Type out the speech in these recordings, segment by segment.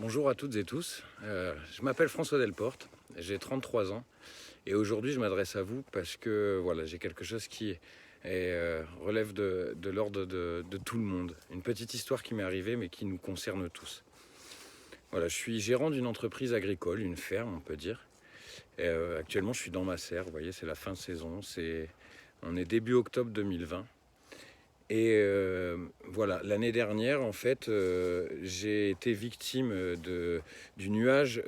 Bonjour à toutes et tous, je m'appelle François Delporte, j'ai 33 ans et aujourd'hui je m'adresse à vous parce que voilà, j'ai quelque chose qui relève de l'ordre de tout le monde. Une petite histoire qui m'est arrivée mais qui nous concerne tous. Voilà, je suis gérant d'une entreprise agricole, une ferme on peut dire. Actuellement je suis dans ma serre, vous voyez c'est la fin de saison, on est début octobre 2020. Voilà, l'année dernière, en fait, j'ai été victime du nuage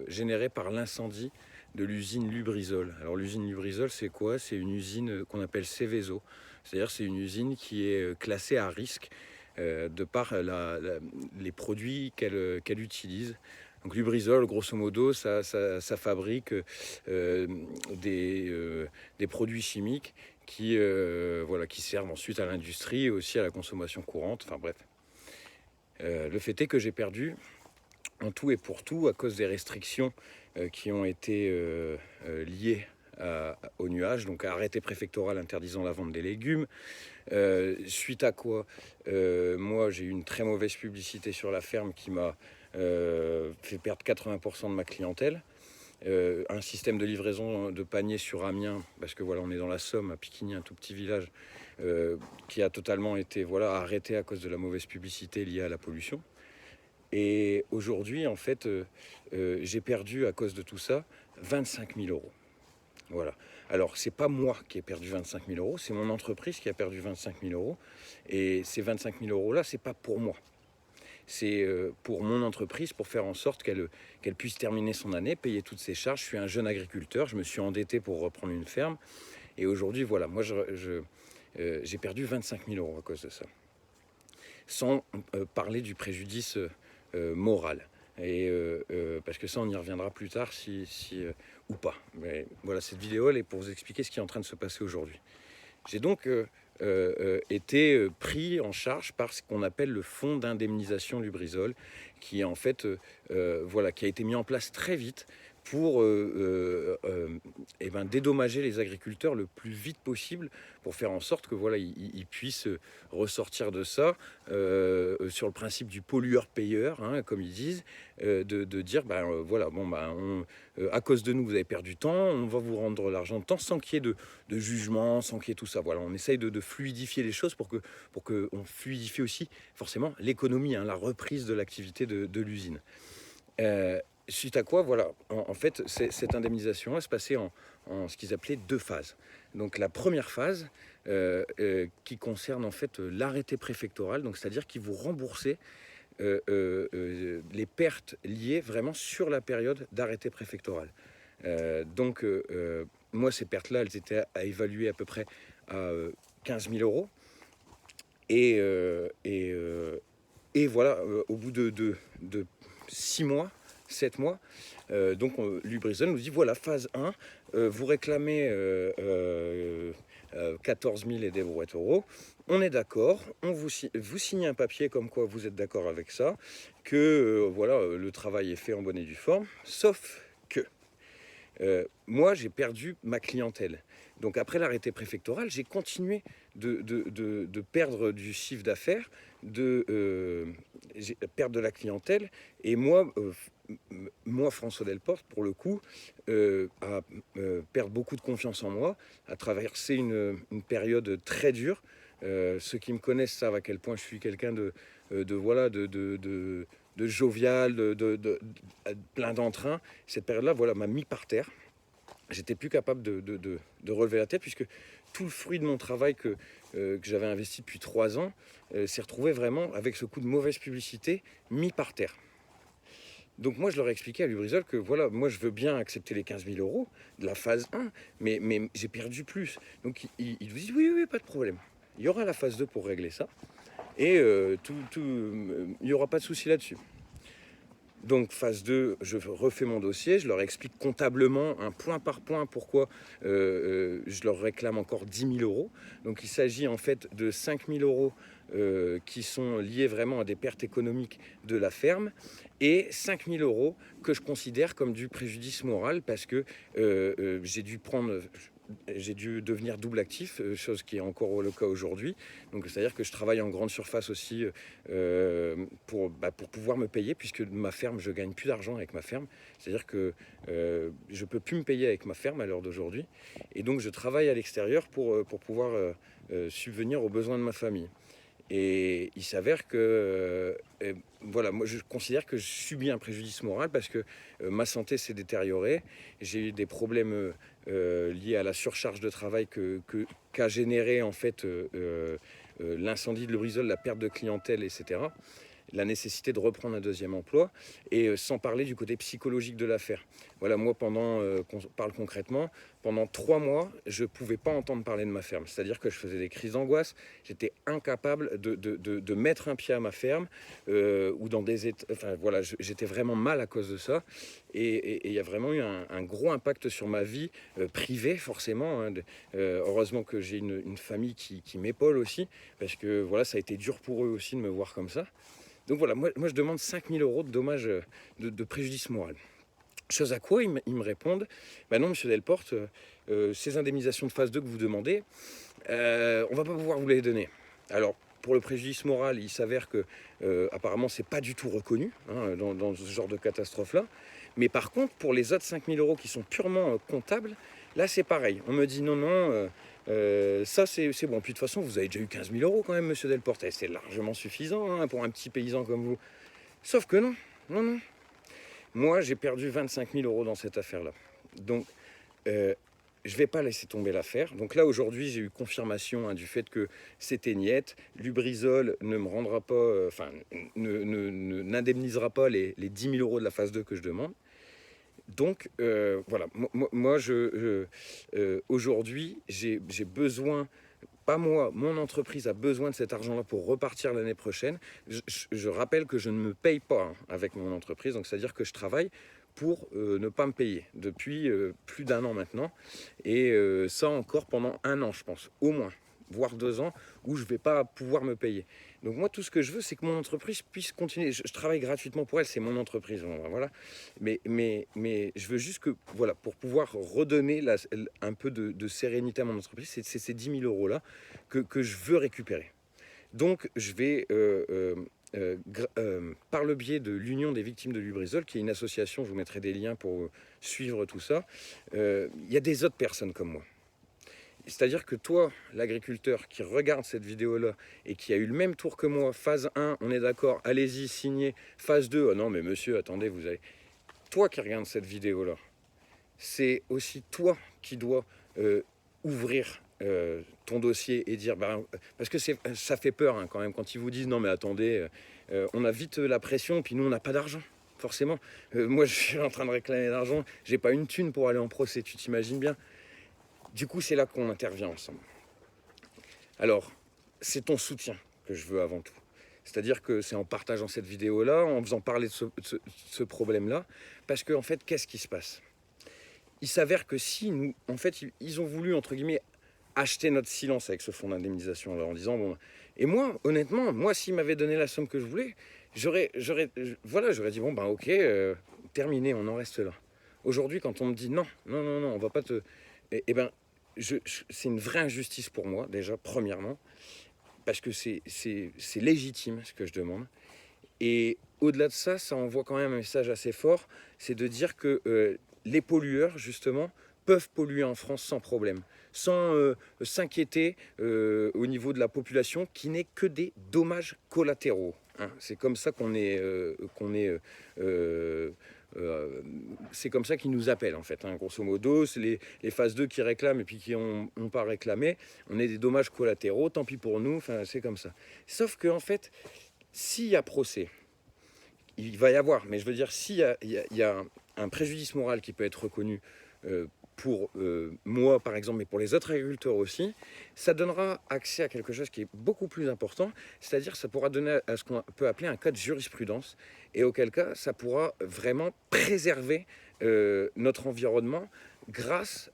généré par l'incendie de l'usine Lubrizol. Alors l'usine Lubrizol, c'est quoi? C'est une usine qu'on appelle Seveso. C'est-à-dire c'est une usine qui est classée à risque de par les produits qu'elle utilise. Donc Lubrizol, grosso modo, ça fabrique euh, des produits chimiques qui servent ensuite à l'industrie et aussi à la consommation courante. Enfin bref. Le fait est que j'ai perdu en tout et pour tout à cause des restrictions qui ont été liées au nuage, donc à arrêté préfectoral interdisant la vente des légumes. Suite à quoi, moi j'ai eu une très mauvaise publicité sur la ferme qui m'a fait perdre 80% de ma clientèle. Un système de livraison de paniers sur Amiens, parce que voilà, on est dans la Somme, à Piquigny, un tout petit village, qui a totalement été arrêté à cause de la mauvaise publicité liée à la pollution. Et aujourd'hui, en fait, j'ai perdu à cause de tout ça 25 000 euros. Voilà. Alors, c'est pas moi qui ai perdu 25 000 euros, c'est mon entreprise qui a perdu 25 000 euros. Et ces 25 000 euros-là, c'est pas pour moi. C'est pour mon entreprise, pour faire en sorte qu'elle puisse terminer son année, payer toutes ses charges. Je suis un jeune agriculteur, je me suis endetté pour reprendre une ferme. Et aujourd'hui, voilà, moi, j'ai perdu 25 000 euros à cause de ça. Sans parler du préjudice moral. Parce que ça, on y reviendra plus tard ou pas. Mais voilà, cette vidéo, elle est pour vous expliquer ce qui est en train de se passer aujourd'hui. J'ai donc été pris en charge par ce qu'on appelle le fonds d'indemnisation Lubrizol, qui en fait, qui a été mis en place très vite pour dédommager les agriculteurs le plus vite possible, pour faire en sorte que ils puissent ressortir de ça sur le principe du pollueur-payeur, hein, comme ils disent, de dire à cause de nous vous avez perdu du temps, on va vous rendre l'argent de temps sans qu'il y ait de jugement, sans qu'il y ait tout ça. Voilà, on essaye de fluidifier les choses pour que on fluidifie aussi forcément l'économie, hein, la reprise de l'activité de l'usine. Suite à quoi, voilà, en fait, cette indemnisation se passait en ce qu'ils appelaient deux phases. Donc la première phase qui concerne en fait l'arrêté préfectoral, donc c'est-à-dire qu'ils vous remboursaient les pertes liées vraiment sur la période d'arrêté préfectoral. Moi, ces pertes-là, elles étaient à évaluer à peu près à 15 000 euros. Et voilà, au bout de 6 mois, 7 mois, Lubrizol nous dit voilà, phase 1, vous réclamez 14 000 et des brouettes euros. On est d'accord, vous signez un papier comme quoi vous êtes d'accord avec ça, que le travail est fait en bonne et due forme, sauf que moi, j'ai perdu ma clientèle. Donc après l'arrêté préfectoral, j'ai continué de perdre du chiffre d'affaires, perdre de la clientèle. Et moi, François Delporte, pour le coup, à perdre beaucoup de confiance en moi, à traverser une période très dure. Ceux qui me connaissent savent à quel point je suis quelqu'un de jovial, plein d'entrain. Cette période-là, m'a mis par terre. J'étais plus capable de relever la tête, puisque tout le fruit de mon travail que j'avais investi depuis 3 ans s'est retrouvé vraiment, avec ce coup de mauvaise publicité, mis par terre. Donc moi, je leur ai expliqué à Lubrizol que moi, je veux bien accepter les 15 000 euros de la phase 1, mais j'ai perdu plus. Donc ils vous disent oui, pas de problème. Il y aura la phase 2 pour régler ça, et il n'y aura pas de souci là-dessus. Donc phase 2, je refais mon dossier, je leur explique comptablement, un point par point, pourquoi je leur réclame encore 10 000 euros. Donc il s'agit en fait de 5 000 euros qui sont liés vraiment à des pertes économiques de la ferme, et 5 000 euros que je considère comme du préjudice moral, parce que j'ai dû prendre j'ai dû devenir double actif, chose qui est encore le cas aujourd'hui. Donc c'est-à-dire que je travaille en grande surface aussi pour pouvoir me payer, puisque ma ferme, je gagne plus d'argent avec ma ferme. C'est-à-dire que je peux plus me payer avec ma ferme à l'heure d'aujourd'hui. Et donc je travaille à l'extérieur pour pouvoir subvenir aux besoins de ma famille. Et il s'avère que, voilà, moi je considère que je subis un préjudice moral parce que ma santé s'est détériorée. J'ai eu des problèmes liés à la surcharge de travail qu'a généré en fait l'incendie de Lubrizol, la perte de clientèle, etc. La nécessité de reprendre un deuxième emploi, et sans parler du côté psychologique de l'affaire. Voilà, moi, qu'on parle concrètement, pendant 3 mois, je ne pouvais pas entendre parler de ma ferme. C'est-à-dire que je faisais des crises d'angoisse, j'étais incapable de mettre un pied à ma ferme, ou dans des états... Enfin, voilà, j'étais vraiment mal à cause de ça, et il y a vraiment eu un gros impact sur ma vie privée, forcément. Hein. Heureusement que j'ai une famille qui m'épaule aussi, parce que voilà, ça a été dur pour eux aussi de me voir comme ça. Donc voilà, moi je demande 5 000 € de dommages, de préjudice moral. Chose à quoi ils me répondent, bah non monsieur Delporte, ces indemnisations de phase 2 que vous demandez, on ne va pas pouvoir vous les donner. Alors pour le préjudice moral, il s'avère que apparemment c'est pas du tout reconnu hein, dans ce genre de catastrophe-là. Mais par contre, pour les autres 5 000 € qui sont purement comptables, là c'est pareil. On me dit non, ça c'est bon. Puis de toute façon, vous avez déjà eu 15 000 € quand même, monsieur Delporte. C'est largement suffisant hein, pour un petit paysan comme vous. Sauf que non, non, non. Moi, j'ai perdu 25 000 € dans cette affaire-là. Donc, je ne vais pas laisser tomber l'affaire. Donc là, aujourd'hui, j'ai eu confirmation hein, du fait que c'était niette. Lubrizol ne me rendra pas, n'indemnisera pas les 10 000 € de la phase 2 que je demande. Donc, voilà, moi aujourd'hui, j'ai besoin, pas moi, mon entreprise a besoin de cet argent-là pour repartir l'année prochaine. Je rappelle que je ne me paye pas hein, avec mon entreprise, donc c'est-à-dire que je travaille pour ne pas me payer depuis plus d'1 an maintenant. Et ça encore pendant 1 an, je pense, au moins, voire 2 ans, où je ne vais pas pouvoir me payer. Donc moi, tout ce que je veux, c'est que mon entreprise puisse continuer. Je travaille gratuitement pour elle, c'est mon entreprise, voilà. Mais je veux juste que, voilà, pour pouvoir redonner un peu de sérénité à mon entreprise, c'est ces 10 000 € là que je veux récupérer. Donc je vais, par le biais de l'Union des victimes de Lubrizol, qui est une association, je vous mettrai des liens pour suivre tout ça, il y a des autres personnes comme moi. C'est-à-dire que toi, l'agriculteur qui regarde cette vidéo-là et qui a eu le même tour que moi, phase 1, on est d'accord, allez-y, signez. Phase 2, oh non mais monsieur, attendez, vous allez... Toi qui regardes cette vidéo-là, c'est aussi toi qui dois ouvrir ton dossier et dire... parce que ça fait peur hein, quand même, quand ils vous disent, non mais attendez, on a vite la pression, puis nous on n'a pas d'argent. Forcément, moi je suis en train de réclamer de l'argent, j'ai pas une thune pour aller en procès, tu t'imagines bien. Du coup, c'est là qu'on intervient ensemble. Alors, c'est ton soutien que je veux avant tout. C'est-à-dire que c'est en partageant cette vidéo-là, en faisant parler de ce problème-là, parce qu'en fait, qu'est-ce qui se passe? Il s'avère que si nous, en fait, ils ont voulu, entre guillemets, acheter notre silence avec ce fonds d'indemnisation, en disant, bon... Et moi, honnêtement, moi, s'ils m'avaient donné la somme que je voulais, j'aurais dit, bon, ben ok, terminé, on en reste là. Aujourd'hui, quand on me dit, non, non, non, non, on va pas te... Eh ben, c'est une vraie injustice pour moi, déjà, premièrement, parce que c'est légitime ce que je demande. Et au-delà de ça, ça envoie quand même un message assez fort, c'est de dire que les pollueurs, justement, peuvent polluer en France sans problème, sans s'inquiéter au niveau de la population, qui n'est que des dommages collatéraux. Hein. C'est comme ça c'est comme ça qu'ils nous appellent en fait, hein. Grosso modo, c'est les phases 2 qui réclament et puis qui n'ont pas réclamé. On est des dommages collatéraux, tant pis pour nous, enfin, c'est comme ça. Sauf qu'en fait, s'il y a procès, il va y avoir, mais je veux dire, s'il y a un préjudice moral qui peut être reconnu pour moi par exemple, mais pour les autres agriculteurs aussi, ça donnera accès à quelque chose qui est beaucoup plus important, c'est-à-dire ça pourra donner à ce qu'on peut appeler un cas de jurisprudence, et auquel cas ça pourra vraiment préserver notre environnement grâce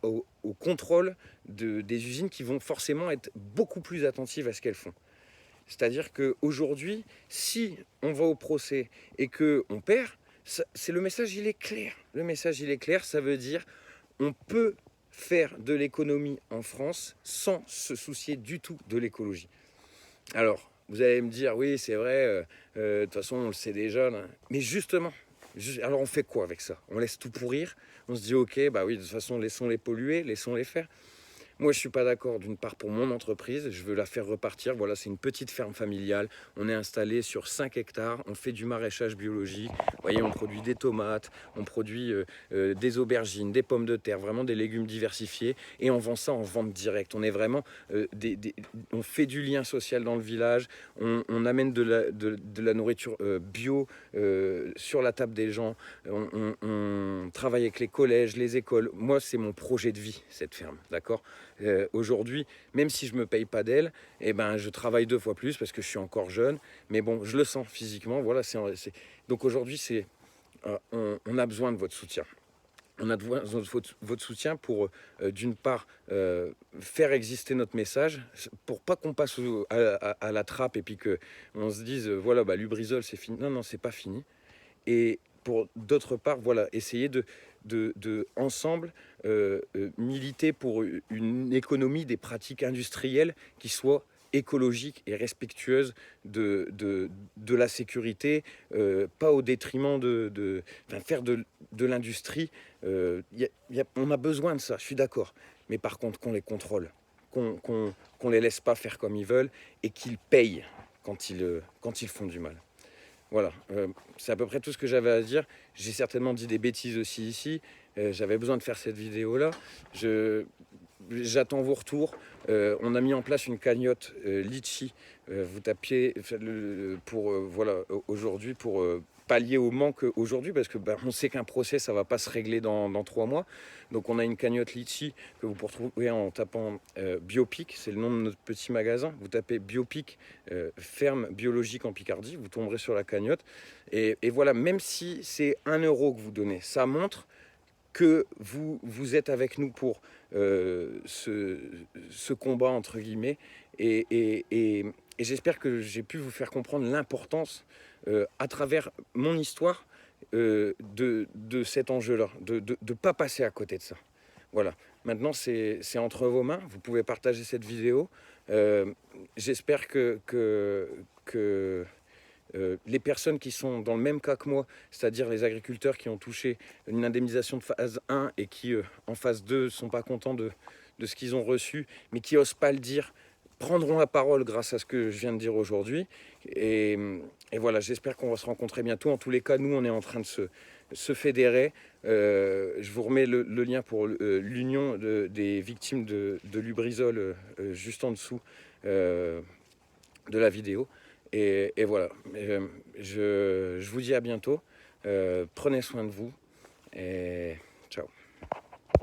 au contrôle des usines qui vont forcément être beaucoup plus attentives à ce qu'elles font. C'est-à-dire qu'aujourd'hui, si on va au procès et qu'on perd, le message il est clair. Le message il est clair, ça veut dire on peut faire de l'économie en France sans se soucier du tout de l'écologie. Alors, vous allez me dire, oui, c'est vrai, de toute façon, on le sait déjà, là. Mais justement, alors on fait quoi avec ça? On laisse tout pourrir? On se dit, ok, bah oui, de toute façon, laissons-les polluer, laissons-les faire. Moi, je ne suis pas d'accord, d'une part, pour mon entreprise. Je veux la faire repartir. Voilà, c'est une petite ferme familiale. On est installé sur 5 hectares. On fait du maraîchage biologique. Vous voyez, on produit des tomates, on produit des aubergines, des pommes de terre, vraiment des légumes diversifiés. Et on vend ça en vente directe. On est vraiment on fait du lien social dans le village. On amène de la nourriture bio sur la table des gens. On travaille avec les collèges, les écoles. Moi, c'est mon projet de vie, cette ferme. D'accord? Aujourd'hui, même si je ne me paye pas d'elle, eh ben, je travaille 2 fois plus parce que je suis encore jeune. Mais bon, je le sens physiquement. Voilà, donc aujourd'hui, on a besoin de votre soutien. On a besoin de votre soutien pour, d'une part, faire exister notre message, pour pas qu'on passe à la trappe et puis qu'on se dise, voilà, bah, Lubrizol, c'est fini. Non, non, c'est pas fini. Et pour d'autre part, voilà, essayer ensemble militer pour une économie des pratiques industrielles qui soit écologique et respectueuse de la sécurité, pas au détriment enfin, faire de l'industrie. On a besoin de ça, je suis d'accord. Mais par contre, qu'on les contrôle, qu'on les laisse pas faire comme ils veulent et qu'ils payent quand ils font du mal. Voilà, c'est à peu près tout ce que j'avais à dire. J'ai certainement dit des bêtises aussi ici. J'avais besoin de faire cette vidéo-là. J'attends vos retours. On a mis en place une cagnotte Litchi. Vous tapiez pour voilà, aujourd'hui pour pallier au manque aujourd'hui parce que on sait qu'un procès ça va pas se régler dans 3 mois. Donc on a une cagnotte Litchi que vous pouvez retrouver en tapant Biopic, c'est le nom de notre petit magasin. Vous tapez Biopic ferme biologique en Picardie, vous tomberez sur la cagnotte. Et voilà, même si c'est 1 euro que vous donnez, ça montre que vous êtes avec nous pour ce combat, entre guillemets. Et j'espère que j'ai pu vous faire comprendre l'importance, à travers mon histoire, de cet enjeu-là, de ne pas passer à côté de ça. Voilà, maintenant c'est entre vos mains, vous pouvez partager cette vidéo. J'espère que les personnes qui sont dans le même cas que moi, c'est-à-dire les agriculteurs qui ont touché une indemnisation de phase 1 et qui, en phase 2, ne sont pas contents de ce qu'ils ont reçu, mais qui n'osent pas le dire, prendront la parole grâce à ce que je viens de dire aujourd'hui. Et, et voilà, j'espère qu'on va se rencontrer bientôt. En tous les cas, nous, on est en train de se fédérer. Je vous remets le lien pour l'union des victimes de Lubrizol juste en dessous de la vidéo. Et voilà, je vous dis à bientôt. Prenez soin de vous et ciao.